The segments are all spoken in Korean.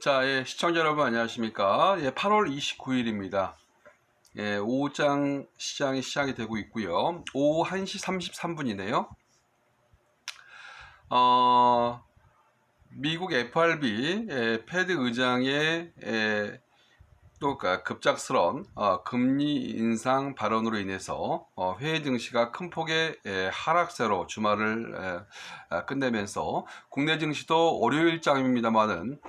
자, 시청자 여러분 안녕하십니까? 8월 29일입니다. 오후장 시장이 시작이 되고 있고요. 오후 1시 33분이네요. 미국 FRB 패드 의장의 또 급작스런 금리 인상 발언으로 인해서 회의 증시가 큰 폭의 하락세로 주말을 끝내면서 국내 증시도 월요일장입니다만은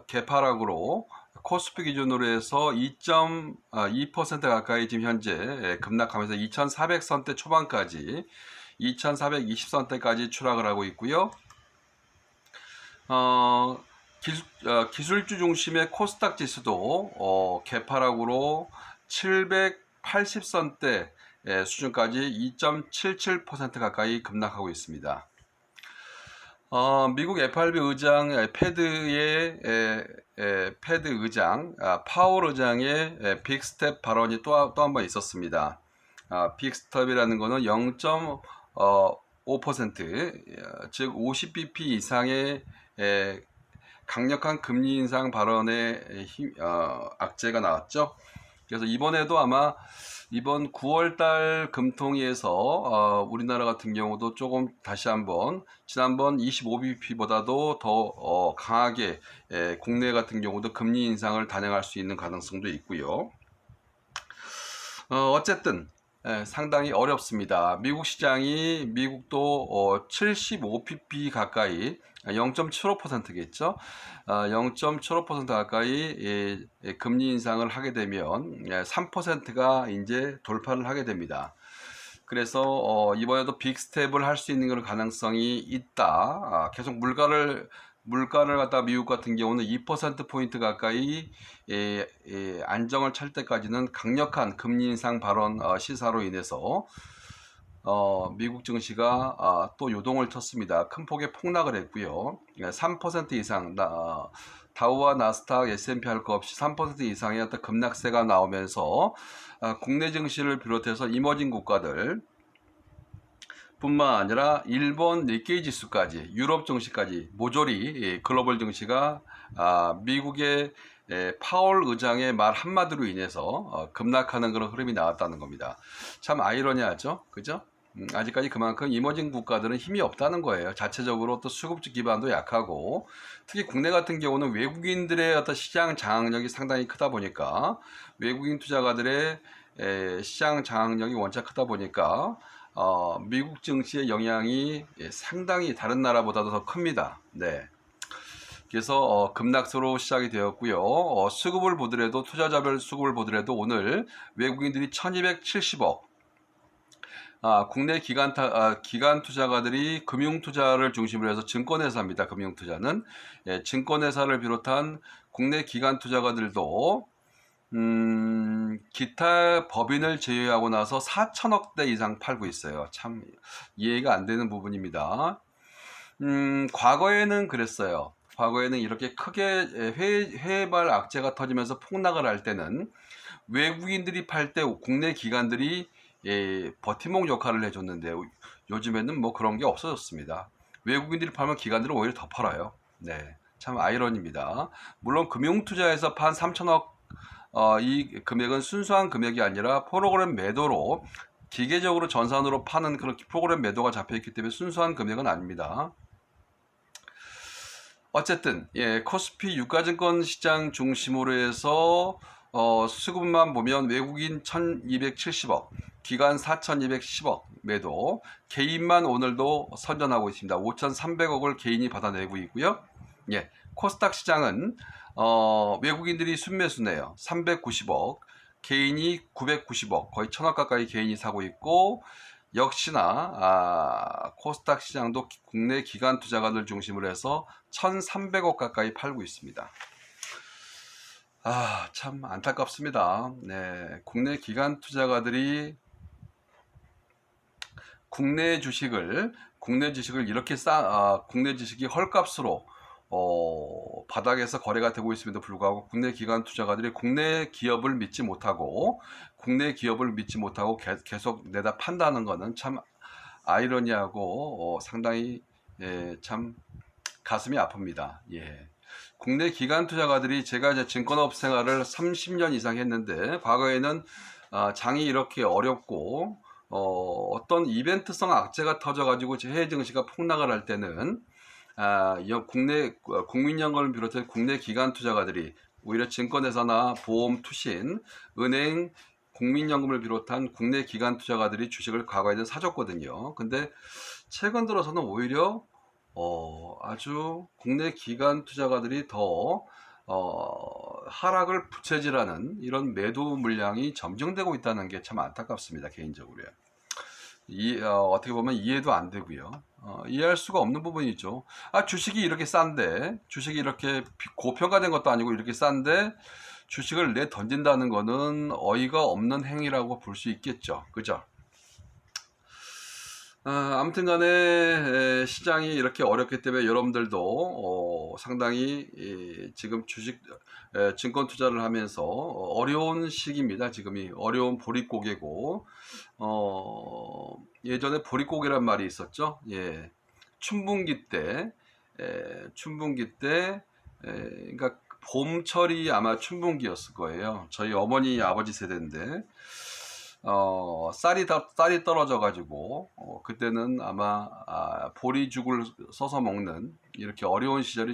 개파락으로 코스피 기준으로 해서 2.2% 가까이 지금 현재 급락하면서 2,400선대 초반까지 2,420선대까지 추락을 하고 있고요. 기술주 중심의 코스닥 지수도 개파락으로 780선대 수준까지 2.77% 가까이 급락하고 있습니다. 미국 FRB 의장 패드의 패드 의장 파월 의장의 빅스텝 발언이 또 한 번 있었습니다. 빅스텝이라는 것은 0.5% 즉 50bp 이상의 강력한 금리 인상 발언의 악재가 나왔죠. 그래서 이번에도 아마 이번 9월달 금통위에서 우리나라 같은 경우도 조금 다시 한번 지난번 25bp보다도 더 강하게 국내 같은 경우도 금리 인상을 단행할 수 있는 가능성도 있고요. 어쨌든 상당히 어렵습니다. 미국 시장이 미국도 75pp 가까이 0.75%겠죠. 0.75% 가까이 금리 인상을 하게 되면 3%가 이제 돌파를 하게 됩니다. 그래서 이번에도 빅스텝을 할 수 있는 그런 가능성이 있다. 계속 물가를 갖다 미국 같은 경우는 2%포인트 가까이 안정을 찾을 때까지는 강력한 금리 인상 발언 시사로 인해서 미국 증시가 또 요동을 쳤습니다. 큰 폭의 폭락을 했고요. 3% 이상 다우와 나스닥, S&P 할 것 없이 3% 이상의 어떤 급락세가 나오면서 국내 증시를 비롯해서 이머징 국가들 뿐만 아니라 일본 니케이 지수까지 유럽 증시까지 모조리 글로벌 증시가 미국의 파월 의장의 말 한마디로 인해서 급락하는 그런 흐름이 나왔다는 겁니다. 참 아이러니하죠, 그죠? 아직까지 그만큼 이머징 국가들은 힘이 없다는 거예요. 자체적으로 또 수급적 기반도 약하고, 특히 국내 같은 경우는 외국인들의 어떤 시장 장악력이 상당히 크다 보니까 외국인 투자가들의 시장 장악력이 원체 크다 보니까 미국 증시의 영향이 상당히 다른 나라보다도 더 큽니다. 네. 그래서 급락세로 시작이 되었고요. 수급을 보더라도 투자자별 수급을 보더라도 오늘 외국인들이 1270억, 국내 기관 투자가들이 금융투자를 중심으로 해서 증권회사입니다. 금융투자는 증권회사를 비롯한 국내 기관 투자가들도 기타 법인을 제외하고 나서 4천억대 이상 팔고 있어요. 참 이해가 안 되는 부분입니다. 과거에는 그랬어요. 과거에는 이렇게 크게 해외발 악재가 터지면서 폭락을 할 때는 외국인들이 팔 때 국내 기관들이 버팀목 역할을 해줬는데 요즘에는 뭐 그런 게 없어졌습니다. 외국인들이 팔면 기관들은 오히려 더 팔아요. 네, 참 아이러니입니다. 물론 금융투자에서 판 3천억 이 금액은 순수한 금액이 아니라 프로그램 매도로 기계적으로 전산으로 파는 그런 프로그램 매도가 잡혀있기 때문에 순수한 금액은 아닙니다. 어쨌든 코스피 유가증권 시장 중심으로 해서 수급만 보면 외국인 1270억, 기관 4210억 매도, 개인만 오늘도 선전하고 있습니다. 5300억을 개인이 받아내고 있고요. 코스닥 시장은 외국인들이 순매수네요. 390억, 개인이 990억, 거의 1000억 가까이 개인이 사고 있고, 역시나 코스닥 시장도 국내 기관 투자가들 중심으로 해서 1300억 가까이 팔고 있습니다. 참 안타깝습니다. 네, 국내 기관 투자가들이 국내 주식을 이렇게 국내 주식이 헐값으로 바닥에서 거래가 되고 있음에도 불구하고 국내 기관 투자가들이 국내 기업을 믿지 못하고 계속 내다 판다는 것은 참 아이러니하고 상당히 참 가슴이 아픕니다. 국내 기관 투자가들이 제가 이제 증권업 생활을 30년 이상 했는데 과거에는 장이 이렇게 어렵고 어떤 이벤트성 악재가 터져가지고 해외 증시가 폭락을 할 때는 국내 국민연금을 비롯해 국내 기관 투자가들이 오히려 증권회사나 보험, 투신, 은행, 국민연금을 비롯한 국내 기관 투자가들이 주식을 과거에는 사줬거든요. 근데 최근 들어서는 오히려 아주 국내 기관 투자가들이 더 하락을 부채질하는 이런 매도 물량이 점증되고 있다는 게 참 안타깝습니다. 개인적으로요. 어떻게 보면 이해도 안 되고요. 이해할 수가 없는 부분이죠. 주식이 이렇게 싼데, 주식이 이렇게 고평가된 것도 아니고 이렇게 싼데 주식을 내 던진다는 거는 어이가 없는 행위라고 볼 수 있겠죠. 그죠? 아무튼 간에 시장이 이렇게 어렵기 때문에 여러분들도 상당히 지금 증권 투자를 하면서 어려운 시기입니다. 지금이 어려운 보릿고개고 예전에 보릿고개란 말이 있었죠. 예, 춘분기 때 그러니까 봄철이 아마 춘분기였을 거예요. 저희 어머니 아버지 세대인데 쌀이 떨어져 가지고 그때는 아마 보리죽을 써서 먹는 이렇게 어려운 시절이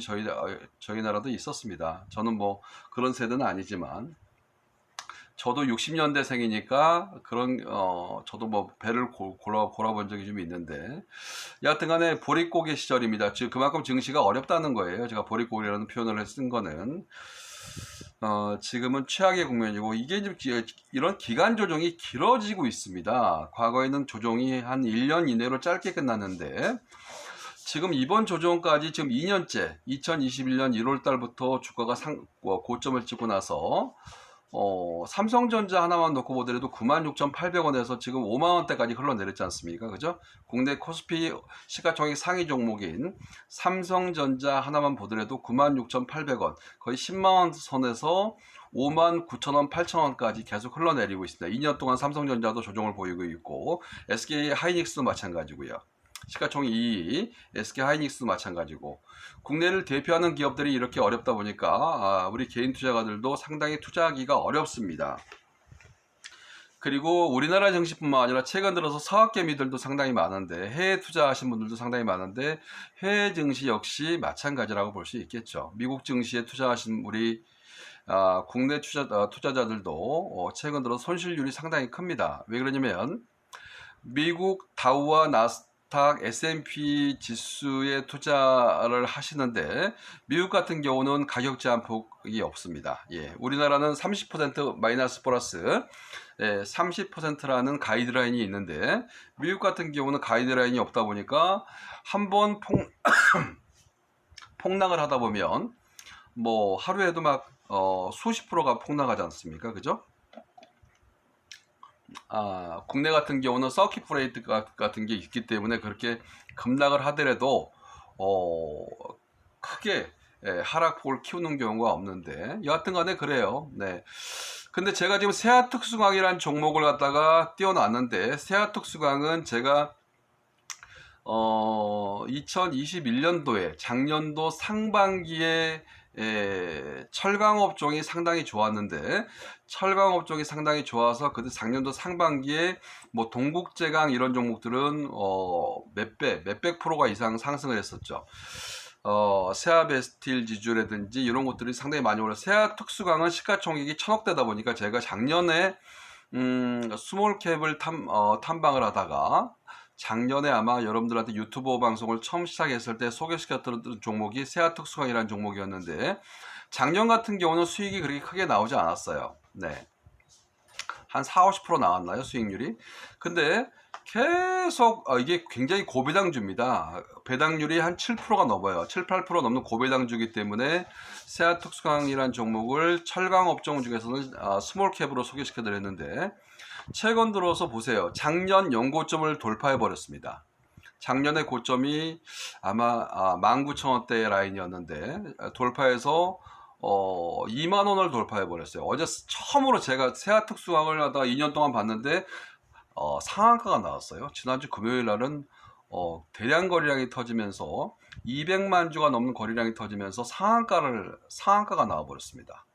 저희 나라도 있었습니다. 저는 뭐 그런 세대는 아니지만 저도 60년대생이니까 저도 뭐 배를 골아본 적이 좀 있는데 여하튼간에 보릿고개 시절입니다. 즉 그만큼 증시가 어렵다는 거예요. 제가 보릿고개라는 표현을 쓴 거는 지금은 최악의 국면이고 이게 좀 이런 기간 조정이 길어지고 있습니다. 과거에는 조정이 한 1년 이내로 짧게 끝났는데 지금 이번 조정까지 지금 2년째 2021년 1월 달부터 주가가 고점을 찍고 나서 삼성전자 하나만 놓고 보더라도 96,800원에서 지금 5만원대까지 흘러내렸지 않습니까? 그죠? 국내 코스피 시가총액 상위 종목인 삼성전자 하나만 보더라도 96,800원, 거의 10만원 선에서 59,000원, 8,000원까지 계속 흘러내리고 있습니다. 2년 동안 삼성전자도 조정을 보이고 있고, SK 하이닉스도 마찬가지고요. 시가총액 2위, SK 하이닉스도 마찬가지고 국내를 대표하는 기업들이 이렇게 어렵다 보니까 우리 개인 투자가들도 상당히 투자하기가 어렵습니다. 그리고 우리나라 증시뿐만 아니라 최근 들어서 서학개미들도 상당히 많은데 해외 투자하신 분들도 상당히 많은데 해외 증시 역시 마찬가지라고 볼 수 있겠죠. 미국 증시에 투자하신 우리 국내 투자자들도 최근 들어 손실률이 상당히 큽니다. 왜 그러냐면 미국 다우와 나스닥 S&P 지수에 투자를 하시는데 미국 같은 경우는 가격 제한폭이 없습니다. 예, 우리나라는 30% 마이너스 플러스 30%라는 가이드라인이 있는데 미국 같은 경우는 가이드라인이 없다 보니까 한번 폭락을 하다 보면 뭐 하루에도 막 수십 프로가 폭락하지 않습니까? 그죠? 국내 같은 경우는 서킷 브레이크 같은 게 있기 때문에 그렇게 급락을 하더라도 크게 하락폭을 키우는 경우가 없는데 여하튼 간에 그래요. 네. 근데 제가 지금 세아특수광이라는 종목을 갖다가 띄워놨는데 세아특수광은 제가 2021년도에 작년도 상반기에 철강 업종이 상당히 좋았는데 철강 업종이 상당히 좋아서 그때 작년도 상반기에 뭐 동국제강 이런 종목들은 몇백 프로가 이상 상승을 했었죠. 세아베스틸 지주라든지 이런 것들이 상당히 많이 올라. 세아특수강은 시가총액이 1,000억대다 보니까 제가 작년에 스몰캡을 탐방을 하다가 작년에 아마 여러분들한테 유튜브 방송을 처음 시작했을 때 소개시켰던 종목이 세아특수강이라는 종목이었는데 작년 같은 경우는 수익이 그렇게 크게 나오지 않았어요. 네. 한 40-50% 나왔나요? 수익률이? 근데 계속 이게 굉장히 고배당주입니다. 배당률이 한 7%가 넘어요. 7-8% 넘는 고배당주이기 때문에 세아특수강이라는 종목을 철강 업종 중에서는 스몰캡으로 소개시켜 드렸는데 최근 들어서 보세요. 작년 연고점을 돌파해 버렸습니다. 작년의 고점이 아마 19,000원대 라인이었는데 돌파해서 2만원을 돌파해 버렸어요. 어제 처음으로 제가 세아특수강을 하다가 2년 동안 봤는데 상한가가 나왔어요. 지난주 금요일 날은 대량 거래량이 터지면서 200만 주가 넘는 거래량이 터지면서 상한가가 나와버렸습니다.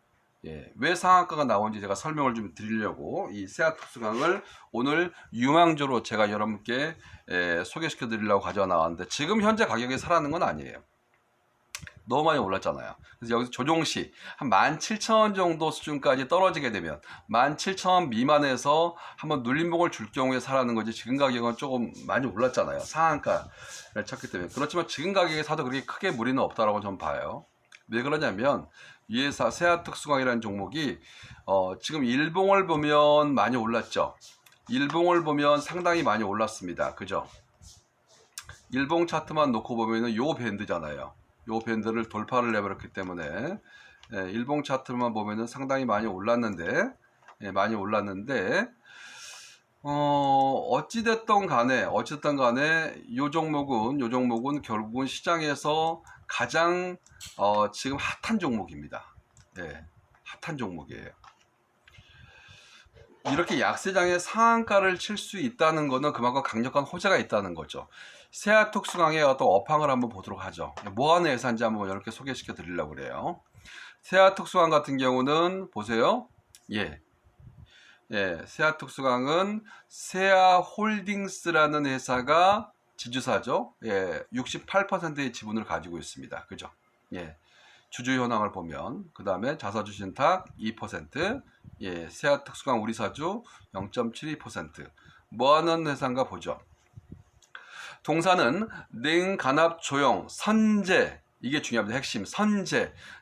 예, 왜 상한가가 나온지 제가 설명을 좀 드리려고 이 세아특수강을 오늘 유망주로 제가 여러분께 소개시켜 드리려고 가져와 나왔는데, 지금 현재 가격이 살아나는 건 아니에요. 너무 많이 올랐잖아요. 그래서 여기서 조정시 한 17,000원 정도 수준까지 떨어지게 되면 17,000원 미만에서 한번 눌림목을 줄 경우에 살아나는 거지, 지금 가격은 조금 많이 올랐잖아요. 상한가를 쳤기 때문에. 그렇지만 지금 가격에 사도 그렇게 크게 무리는 없다라고 저는 봐요. 왜 그러냐면 이 세아특수강이라는 종목이 지금 일봉을 보면 많이 올랐죠. 일봉을 보면 상당히 많이 올랐습니다. 그죠? 일봉 차트만 놓고 보면은 요 밴드잖아요. 요 밴드를 돌파를 해버렸기 때문에 일봉 차트만 보면은 상당히 많이 올랐는데, 어찌됐든 간에 요 종목은 결국은 시장에서 가장 지금 핫한 종목입니다. 핫한 종목이에요. 이렇게 약세장에 상한가를 칠 수 있다는 것은 그만큼 강력한 호재가 있다는 거죠. 세아특수강의 어떤 업황을 한번 보도록 하죠. 뭐 하는 회사인지 한번 이렇게 소개시켜 드리려고 그래요. 세아특수강 같은 경우는 보세요. 세아특수강은 세아홀딩스라는 회사가 지주사죠. 68%의 지분을 가지고 있습니다. 그죠? 주주 현황을 보면, 그 다음에 자사주 신탁 2%, 세아특수강 우리사주 0.72%. 뭐하는 회사인가 보죠. 동사는 냉간압 조형 선제, 이게 중요합니다. 핵심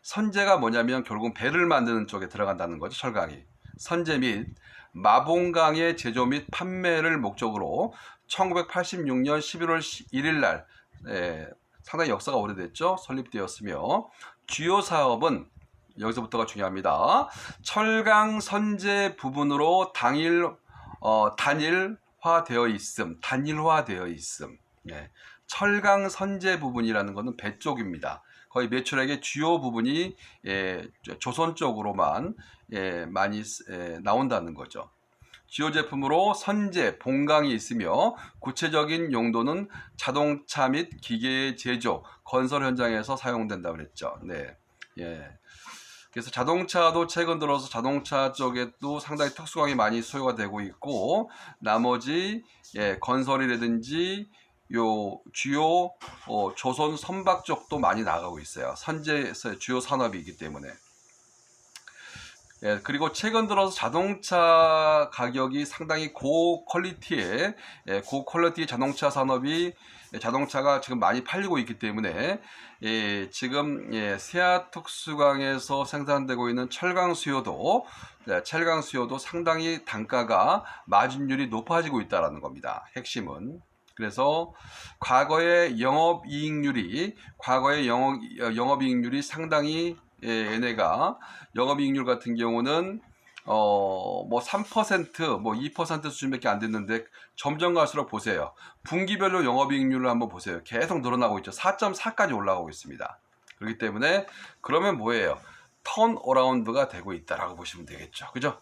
선제가 뭐냐면 결국은 배를 만드는 쪽에 들어간다는 거죠. 철강이 선제 및 마봉강의 제조 및 판매를 목적으로 1986년 11월 1일 날 상당히 역사가 오래됐죠. 설립되었으며, 주요 사업은 여기서부터가 중요합니다. 철강 선제 부분으로 단일화되어 있음. 철강 선제 부분이라는 것은 배 쪽입니다. 거의 매출액의 주요 부분이 조선 쪽으로만 많이 나온다는 거죠. 주요 제품으로 선제, 봉강이 있으며 구체적인 용도는 자동차 및 기계 제조, 건설 현장에서 사용된다고 그랬죠. 그래서 자동차도 최근 들어서 자동차 쪽에도 상당히 특수강이 많이 수요가 되고 있고, 나머지 건설이라든지 요 주요 조선 선박 쪽도 많이 나가고 있어요. 선제에서 주요 산업이기 때문에. 그리고 최근 들어서 자동차 가격이 상당히 고퀄리티의 자동차 산업이, 자동차가 지금 많이 팔리고 있기 때문에 지금 세아특수강에서 생산되고 있는 철강 수요도 상당히 단가가, 마진율이 높아지고 있다는 겁니다. 핵심은. 그래서 과거의 영업이익률이 상당히 얘네가 영업이익률 같은 경우는 뭐 3%, 뭐 2% 수준밖에 안 됐는데 점점 갈수록 보세요. 분기별로 영업이익률을 한번 보세요. 계속 늘어나고 있죠. 4.4까지 올라가고 있습니다. 그렇기 때문에 그러면 뭐예요? 턴어라운드가 되고 있다라고 보시면 되겠죠. 그죠?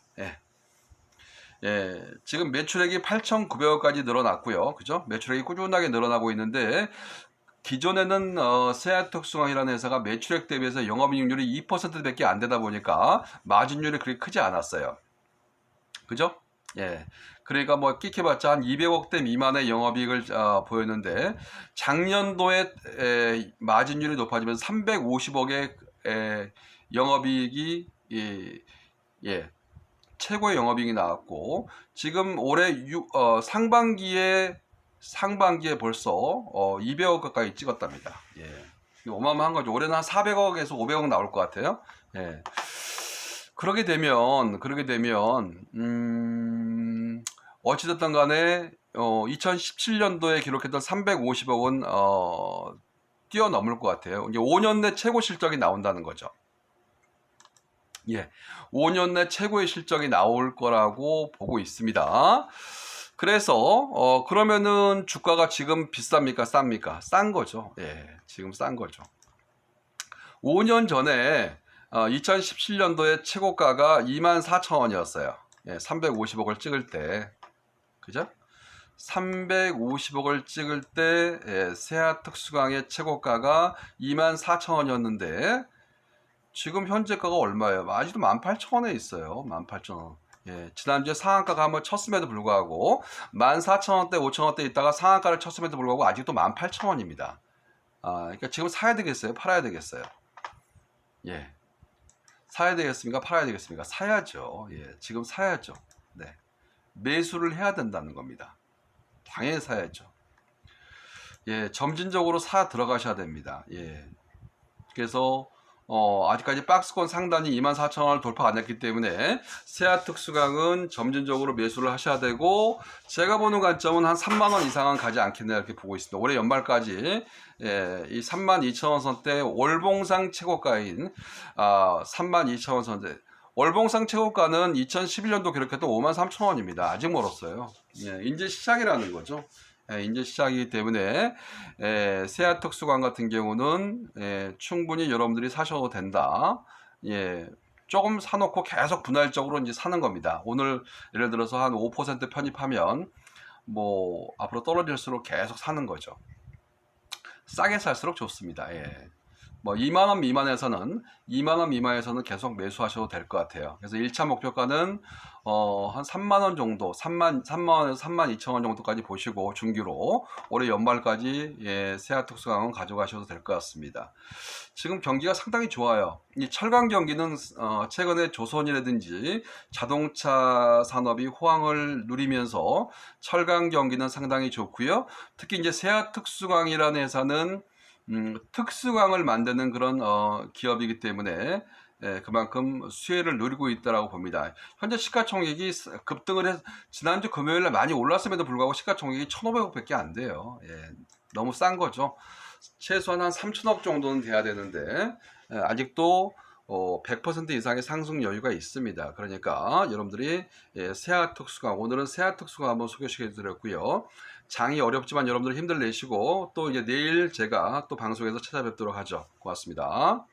지금 매출액이 8,900억까지 늘어났고요. 그죠? 매출액이 꾸준하게 늘어나고 있는데, 기존에는 세아특수강이라는 회사가 매출액 대비해서 영업이익률이 2%밖에 안 되다 보니까 마진율이 그렇게 크지 않았어요. 그죠? 그러니까 뭐 끼켜봤자 한 200억대 미만의 영업이익을 보였는데, 작년도에 마진율이 높아지면서 350억의 영업이익이 최고의 영업이익이 나왔고, 지금 올해 상반기에 벌써 200억 가까이 찍었답니다. 어마어마한 거죠. 올해는 한 400억에서 500억 나올 것 같아요. 그러게 되면 어찌됐든 간에 2017년도에 기록했던 350억은 뛰어넘을 것 같아요. 이제 5년 내 최고 실적이 나온다는 거죠. 5년 내 최고의 실적이 나올 거라고 보고 있습니다. 그래서 그러면은 주가가 지금 비쌉니까, 쌉니까? 싼 거죠. 지금 싼 거죠. 5년 전에 2017년도에 최고가가 24,000원이었어요. 350억을 찍을 때. 그죠? 350억을 찍을 때 세아 특수강의 최고가가 24,000원이었는데 지금 현재가가 얼마예요? 아직도 18,000원에 있어요. 18,000원. 예, 지난주에 상한가가 한번 쳤음에도 불구하고 14,000원대, 5,000원대 있다가 상한가를 쳤음에도 불구하고 아직도 18,000원입니다. 그러니까 지금 사야 되겠어요? 팔아야 되겠어요? 예. 사야 되겠습니까? 팔아야 되겠습니까? 사야죠. 예, 지금 사야죠. 네. 매수를 해야 된다는 겁니다. 당연히 사야죠. 예, 점진적으로 사 들어가셔야 됩니다. 예. 그래서 아직까지 박스권 상단이 24,000원을 돌파 안 했기 때문에 세아 특수강은 점진적으로 매수를 하셔야 되고, 제가 보는 관점은 한 3만원 이상은 가지 않겠나 이렇게 보고 있습니다. 올해 연말까지 이 32,000원 선대 월봉상 최고가인 32,000원 선대, 월봉상 최고가는 2011년도 기록했던 53,000원입니다. 아직 멀었어요. 예, 이제 시작이라는 거죠. 이제 시작이기 때문에 세아 특수관 같은 경우는 충분히 여러분들이 사셔도 된다. 예, 조금 사놓고 계속 분할적으로 이제 사는 겁니다. 오늘 예를 들어서 한 5% 편입하면 뭐 앞으로 떨어질수록 계속 사는 거죠. 싸게 살수록 좋습니다. 예. 뭐 2만원 미만에서는 계속 매수하셔도 될 것 같아요. 그래서 1차 목표가는 한 3만원 정도, 3만원에서 32,000원 정도까지 보시고 중기로 올해 연말까지 세아 특수강은 가져가셔도 될 것 같습니다. 지금 경기가 상당히 좋아요. 이 철강 경기는 최근에 조선이라든지 자동차 산업이 호황을 누리면서 철강 경기는 상당히 좋고요. 특히 이제 세아 특수강이라는 회사는 특수강을 만드는 그런 기업이기 때문에 그만큼 수혜를 누리고 있다고 봅니다. 현재 시가총액이 급등을 해서 지난주 금요일에 많이 올랐음에도 불구하고 시가총액이 1,500억밖에 안 돼요. 예, 너무 싼 거죠. 최소한 한 3천억 정도는 돼야 되는데 아직도 100% 이상의 상승 여유가 있습니다. 그러니까 여러분들이 세아 특수강, 오늘은 세아 특수강 한번 소개시켜 드렸고요. 장이 어렵지만 여러분들 힘들 내시고 또 이제 내일 제가 또 방송에서 찾아뵙도록 하죠. 고맙습니다.